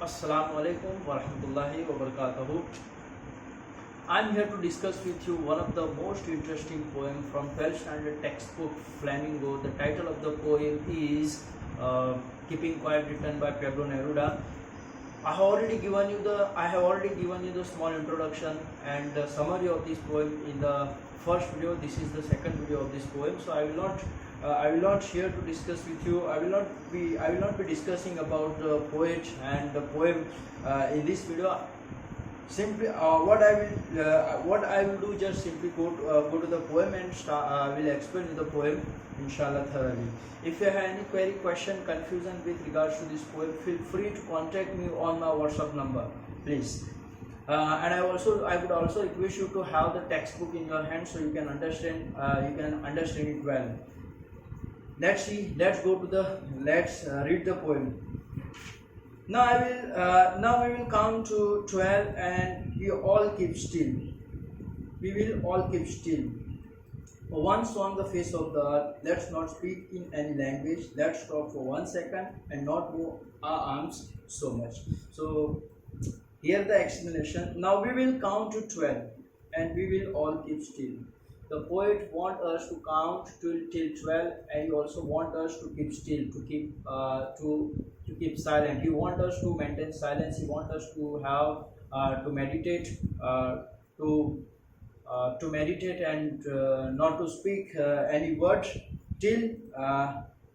Assalamu alaikum wa rahmatullahi wa barakatuhu. I'm here to discuss with you one of the most interesting poem from 12th standard textbook Flamingo. The title of the poem is Keeping Quiet, written by Pablo Neruda. I have already given you the small introduction and the summary of this poem in the first video. This is the second video of this poem, so I will not here to discuss with you. I will not be discussing about the poet and the poem in this video. Simply what I will do, just simply go to the poem and will explain the poem inshallah thoroughly. If you have any query, question, confusion with regards to this poem, feel free to contact me on my WhatsApp number, please. And I would also request you to have the textbook in your hand so you can understand it well. Let's read the poem. Now we will count to 12 and we all keep still. We will all keep still. Once on the face of the earth, let's not speak in any language. Let's stop for 1 second and not move our arms so much. So here the explanation. Now we will count to 12 and we will all keep still. The poet wants us to count till 12, and he also wants us to keep still, to keep silent. He wants us to maintain silence. He wants us to have to meditate, to meditate and not to speak any word till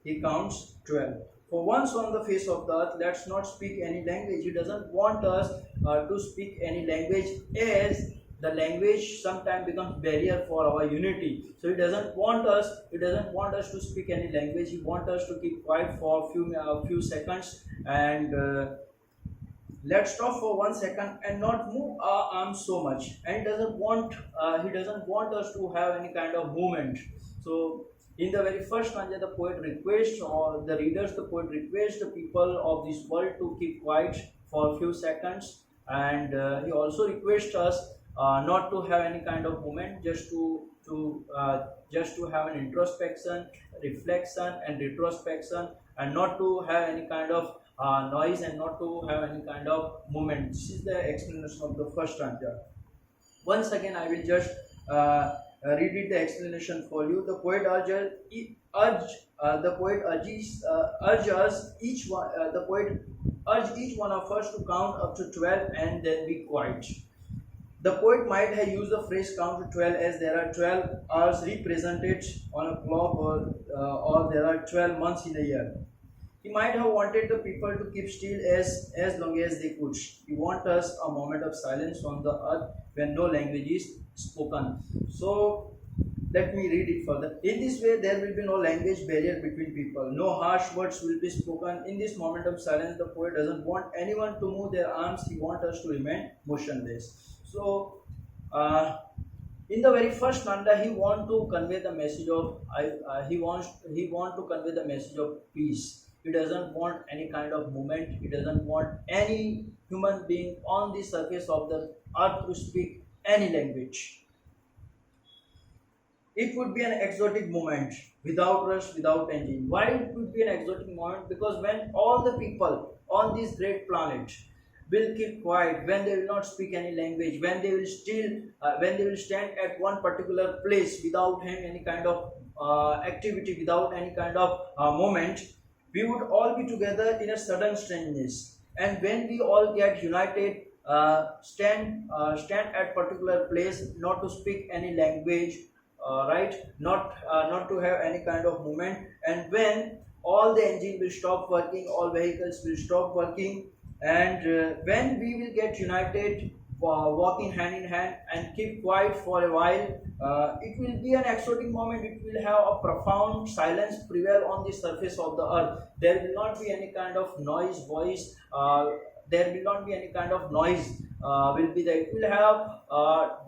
he counts 12. For once on the face of the earth, let's not speak any language. He doesn't want us to speak any language, as the language sometimes becomes barrier for our unity. So he doesn't want us to speak any language. He wants us to keep quiet for few seconds and let's stop for 1 second and not move our arms so much. And he doesn't want us to have any kind of movement. So in the very first stanza, the poet requests, or the poet requests the people of this world to keep quiet for a few seconds, and he also requests us not to have any kind of movement, just to have an introspection, reflection and retrospection, and not to have any kind of noise and not to have any kind of movement. This is the explanation of the first stanza. Once again, I will just read the explanation for you. The poet urges each one of us to count up to 12 and then be quiet. The poet might have used the phrase count to 12 as there are 12 hours represented on a clock, or there are 12 months in a year. He might have wanted the people to keep still as long as they could. He wants us a moment of silence on the earth when no language is spoken. So let me read it further. In this way, there will be no language barrier between people. No harsh words will be spoken. In this moment of silence, the poet doesn't want anyone to move their arms. He wants us to remain motionless. So, in the very first stanza, he wants to convey the message of peace. He doesn't want any kind of movement. He doesn't want any human being on the surface of the earth to speak any language. It would be an exotic moment, without rush, without engine. Why it would be an exotic moment? Because when all the people on this great planet will keep quiet, when they will not speak any language, when they will stand at one particular place without having any kind of activity, without any kind of moment, we would all be together in a sudden strangeness. And when we all get united, stand at particular place, not to speak any language, right, not to have any kind of movement, and when all the engine will stop working, all vehicles will stop working, and when we will get united, walking hand in hand and keep quiet for a while, it will be an exotic moment. It will have a profound silence prevail on the surface of the earth. There will not be any kind of noise, there will not be any kind of noise will be there. It will have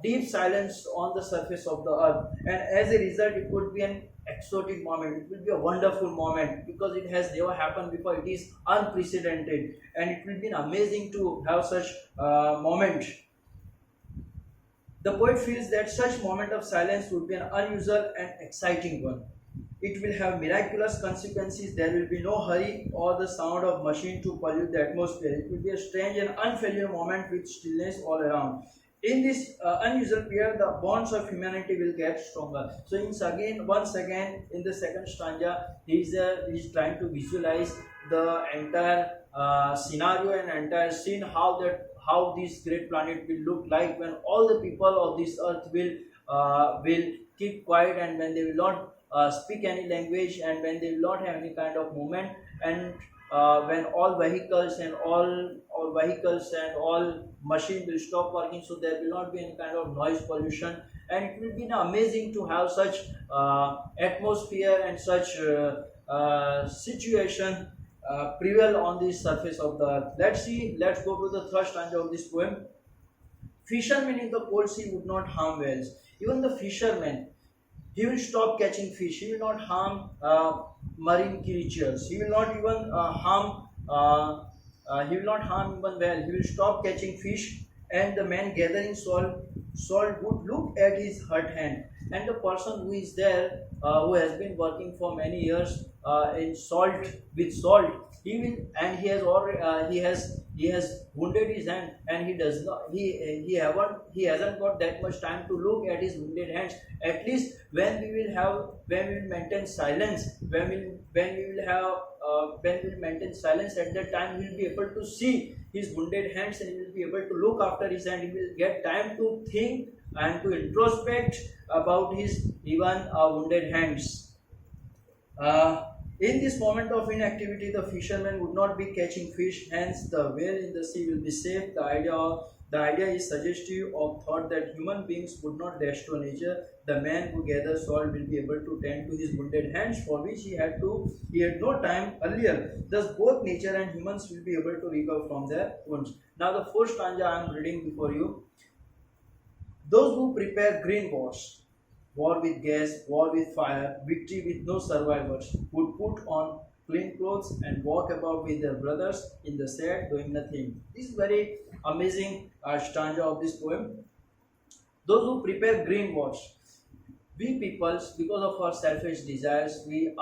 deep silence on the surface of the earth, and as a result, it would be an exotic moment. It will be a wonderful moment because it has never happened before. It is unprecedented, and it will be amazing to have such moment. The poet feels that such moment of silence would be an unusual and exciting one. It will have miraculous consequences. There will be no hurry or the sound of machine to pollute the atmosphere. It will be a strange and unfamiliar moment with stillness all around. In this unusual period, the bonds of humanity will get stronger. So, once again, in the second stanza, he's trying to visualize the entire scenario and entire scene, how this great planet will look like when all the people of this earth will keep quiet, and when they will not speak any language, and when they will not have any kind of movement, and when all vehicles and all machine will stop working, so there will not be any kind of noise pollution, and it will be amazing to have such atmosphere and such situation prevail on the surface of the earth. Let's go to the third stanza of this poem. Fishermen in the cold sea would not harm whales. Even the fisherman, he will stop catching fish. He will not harm marine creatures. He will not even harm. He will not harm even whale. He will stop catching fish. And the man gathering salt would look at his hurt hand. And the person who is there, who has been working for many years in salt with salt, he will, and he has already he has wounded his hand, and he does not he hasn't got that much time to look at his wounded hands. At least when we will maintain silence, when we will maintain silence, at that time we will be able to see his wounded hands, and he will be able to look after his hand. He will get time to think and to introspect about his even wounded hands. In this moment of inactivity, the fisherman would not be catching fish, hence the whale in the sea will be safe. The idea is suggestive of thought that human beings would not destroy nature. The man who gathers salt will be able to tend to his wounded hands, for which he had no time earlier. Thus, both nature and humans will be able to recover from their wounds. Now, the fourth stanza I am reading before you. Those who prepare green wars, war with gas, war with fire, victory with no survivors, would put on clean clothes and walk about with their brothers in the shade doing nothing. This is very amazing stanza of this poem. Those who prepare green wars, we peoples, because of our selfish desires, we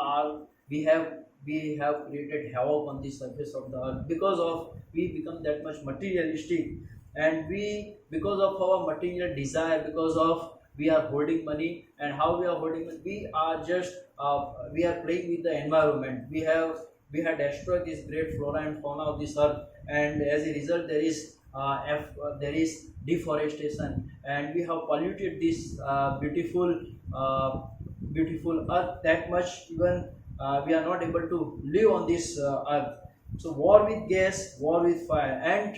have created havoc on the surface of the earth. Because of we become that much materialistic, and because of our material desire, because of we are holding money, and how we are holding money, we are playing with the environment. We have destroyed this great flora and fauna of this earth, and as a result there is deforestation, and we have polluted this beautiful earth that much, even we are not able to live on this earth. So war with gas, war with fire, and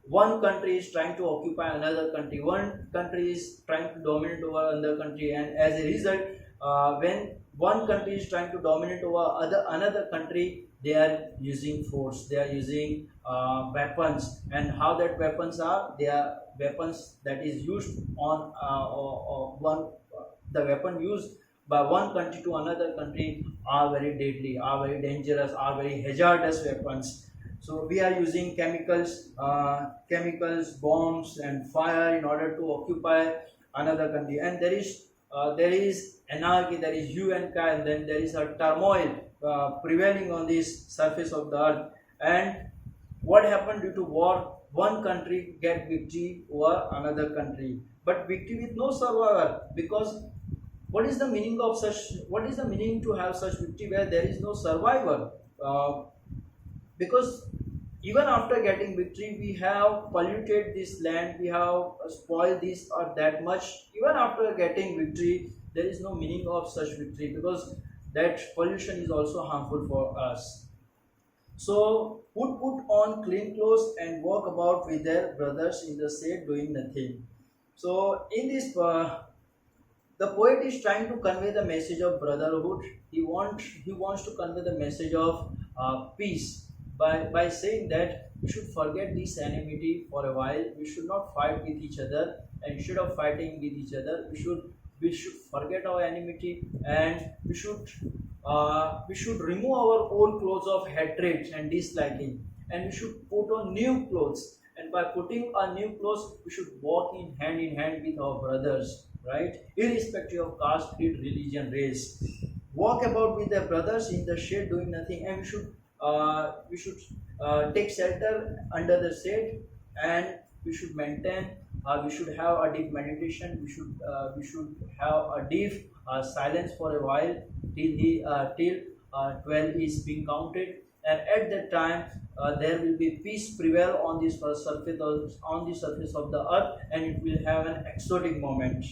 one country is trying to occupy another country, one country is trying to dominate over another country, and as a result, when one country is trying to dominate over another country, they are using force, they are using weapons. And how that weapons are, they are weapons that is used on one the weapon used by one country to another country are very deadly, are very dangerous, are very hazardous weapons. So we are using chemicals, bombs, and fire in order to occupy another country. And there is anarchy, there is hue and cry, and then there is a turmoil prevailing on this surface of the earth. And what happened due to war? One country get victory over another country, but victory with no survivor. Because what is the meaning of such? What is the meaning to have such victory where there is no survivor? Because even after getting victory, we have polluted this land, we have spoiled this or that much. Even after getting victory, there is no meaning of such victory, because that pollution is also harmful for us. So would put on clean clothes and walk about with their brothers in the shade doing nothing. So in this the poet is trying to convey the message of brotherhood. He wants to convey the message of peace by saying that we should forget this enmity for a while. We should not fight with each other, and instead of fighting with each other, we should forget our enmity, and we should remove our old clothes of hatred and disliking, and we should put on new clothes. And by putting on new clothes, we should walk in hand with our brothers, right? Irrespective of caste, creed, religion, race. walk about with their brothers in the shade doing nothing, and we should take shelter under the shade, and we should maintain, we should have a deep meditation, we should have a deep silence for a while till 12 is being counted, and at that time there will be peace prevail on this surface of the earth, and it will have an exotic moment.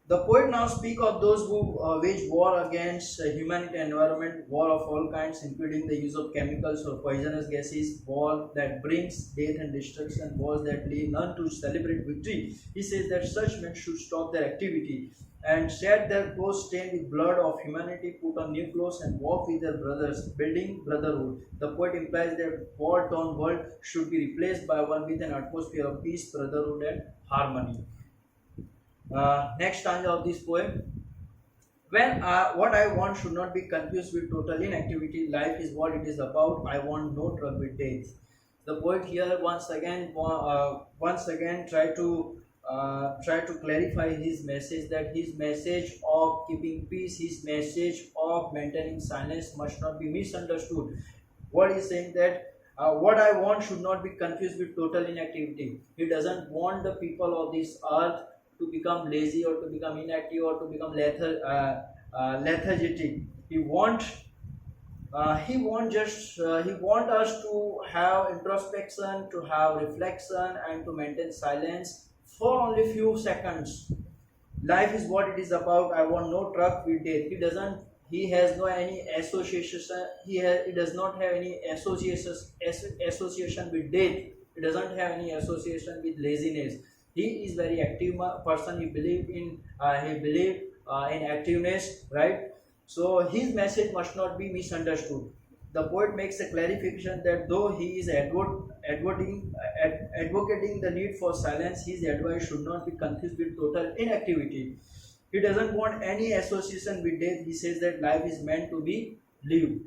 The poet now speak of those who wage war against humanity and environment, war of all kinds, including the use of chemicals or poisonous gases, war that brings death and destruction, wars that leave none to celebrate victory. He says that such men should stop their activity and shed their clothes stained with blood of humanity, put on new clothes, and walk with their brothers, building brotherhood. The poet implies that war-torn world should be replaced by one with an atmosphere of peace, brotherhood, and harmony. Next stanza of this poem. When what I want should not be confused with total inactivity. Life is what it is about. I want no trouble with death. The poet here once again try to clarify his message, that his message of keeping peace, his message of maintaining silence must not be misunderstood. What he's saying that what I want should not be confused with total inactivity. He doesn't want the people of this earth to become lazy or to become inactive or to become lethargic. He want us to have introspection, to have reflection, and to maintain silence for only few seconds. Life is what it is about. I want no truck with death. He has no any association. He does not have any association with death. He doesn't have any association with laziness. He is very active person. He believe in activeness, right? So his message must not be misunderstood. The poet makes a clarification that though he is advocating the need for silence, his advice should not be confused with total inactivity. He doesn't want any association with death. He says that life is meant to be lived.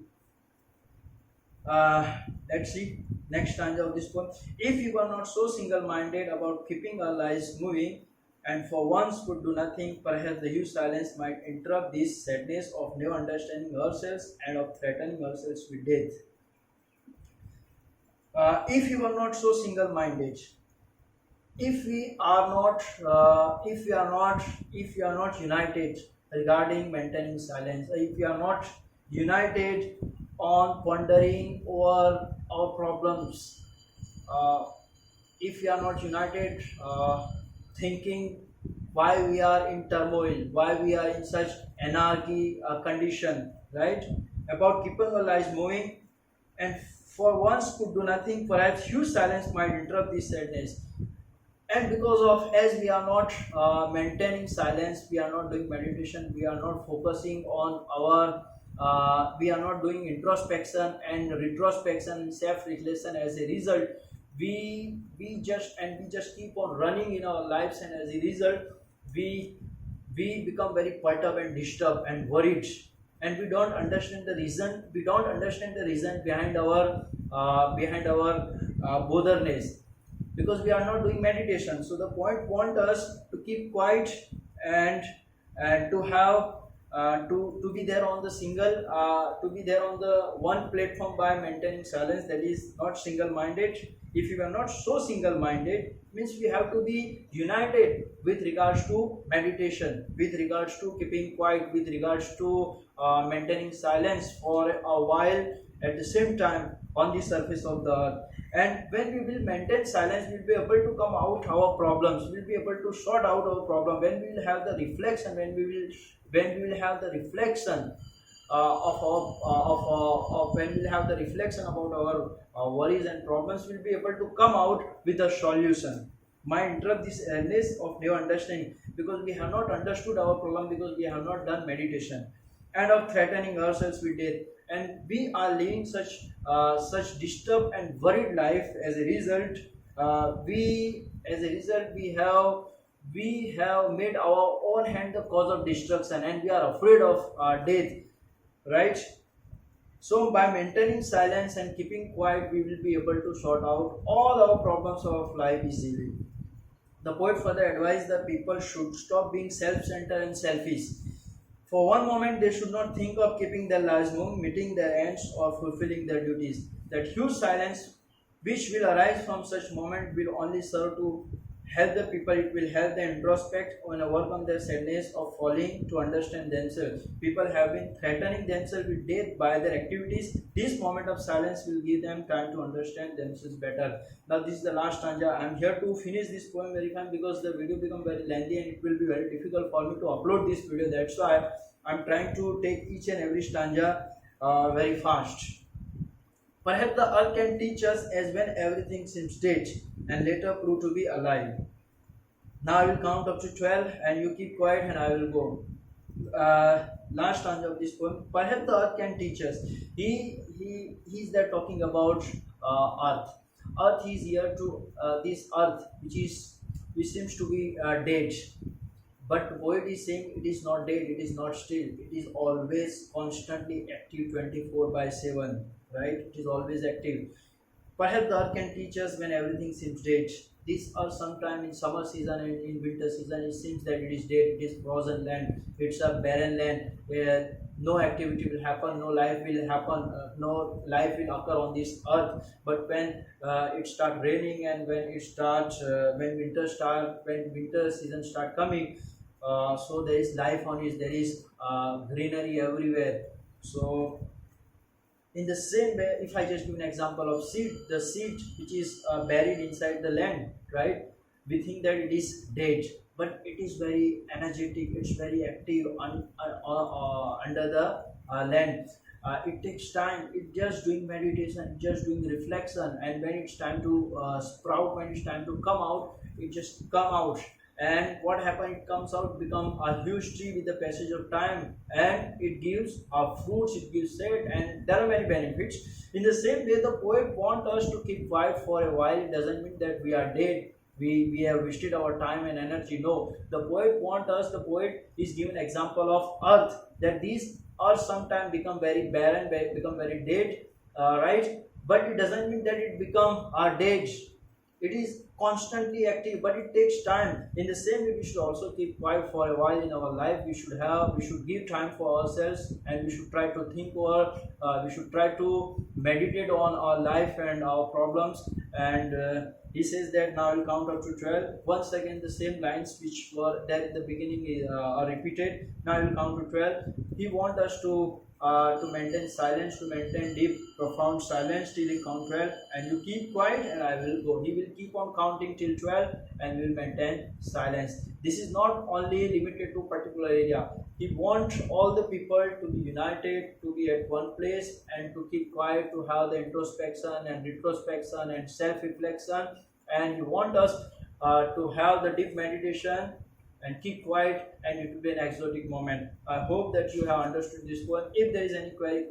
Let's see next stanza of this poem. If you were not so single-minded about keeping our lives moving, and for once would do nothing, perhaps the huge silence might interrupt this sadness of never understanding ourselves and of threatening ourselves with death. If you are not so single-minded, if we are not united regarding maintaining silence, if we are not united on pondering over our problems, if we are not united thinking why we are in turmoil, why we are in such anarchy condition, right? About keeping our lives moving, and for once could do nothing, perhaps huge silence might interrupt this sadness. And because of, as we are not maintaining silence, we are not doing meditation, we are not focusing on our we are not doing introspection and retrospection and self-reflection. As a result, we just keep on running in our lives, and as a result we become very perturbed and disturbed and worried, and we don't understand the reason behind our botherness, because we are not doing meditation. So the point want us to keep quiet and to have to be there on the one platform by maintaining silence, that is not single-minded. If you are not so single-minded, means we have to be united with regards to meditation, with regards to keeping quiet, with regards to maintaining silence for a while at the same time on the surface of the earth. And when we will maintain silence, we will be able to come out our problems, we will be able to sort out our problem. When we will have the reflection, when we will have the reflection when we will have the reflection about our worries and problems, we will be able to come out with a solution. Might interrupt this awareness of new understanding, because we have not understood our problem, because we have not done meditation, and of threatening ourselves with death, and we are living such disturbed and worried life. As a result, we have made our own hand the cause of destruction, and we are afraid of death, right? So by maintaining silence and keeping quiet, we will be able to sort out all our problems of life easily. The poet further advised that people should stop being self-centered and selfish. For one moment, they should not think of keeping their lives moving, meeting their ends, or fulfilling their duties. That huge silence which will arise from such moment will only serve to help the people. It will help them introspect and overcome their sadness of falling to understand themselves. People have been threatening themselves with death by their activities. This moment of silence will give them time to understand themselves better. Now this is the last stanza. I am here to finish this poem very fast because the video become very lengthy and it will be very difficult for me to upload this video. That's why I am trying to take each and every stanza very fast. Perhaps the earth can teach us as when everything seems dead and later prove to be alive. Now I will count up to 12 and you keep quiet and I will go. Last stanza of this poem. Perhaps the earth can teach us. He's there talking about earth. Earth is here to this earth which seems to be dead. But the poet is saying it is not dead, it is not still, it is always constantly active 24 by 7, right? It is always active. Perhaps the earth can teach us when everything seems dead. This earth sometime in summer season and in winter season it seems that it is dead, it is frozen land, it's a barren land where no activity will happen, no life will happen, no life will occur on this earth. But when it start raining and when it starts, when winter season start coming, so there is life on it, there is greenery everywhere. So in the same way, if I just give an example of seed, the seed which is buried inside the land, right? We think that it is dead, but it is very energetic, it's very active under the land. It takes time, it just doing meditation, just doing reflection, and when it's time to sprout, when it's time to come out, it just come out. And what happens, it comes out, become a huge tree with the passage of time, and it gives fruits, it gives shade, and there are many benefits. In the same way, the poet wants us to keep quiet for a while. It doesn't mean that we are dead, we have wasted our time and energy. No, the poet is given example of earth, that these earth sometimes become very barren, become very dead, right? But it doesn't mean that it become dead. It is constantly active, but it takes time. In the same way, we should also keep quiet for a while in our life. We should give time for ourselves, and we should try to think over, we should try to meditate on our life and our problems. And he says that now I'll count up to 12. Once again, the same lines which were there in the beginning are repeated. Now I will count to 12. He wants us to maintain silence, to maintain deep, profound silence till he count 12, and you keep quiet and I will go. He will keep on counting till 12 and will maintain silence. This is not only limited to particular area. He wants all the people to be united, to be at one place and to keep quiet, to have the introspection and retrospection and self-reflection. And he wants us to have the deep meditation and keep quiet, and it will be an exotic moment. I hope that you have understood this one. If there is any query,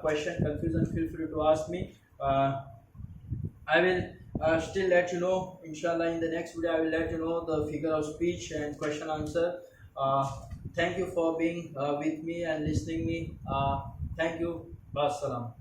question, confusion, feel free to ask me. I will still let you know, inshallah. In the next video I will let you know the figure of speech and question answer. Thank you for being with me and listening me. Thank you. Wassalam.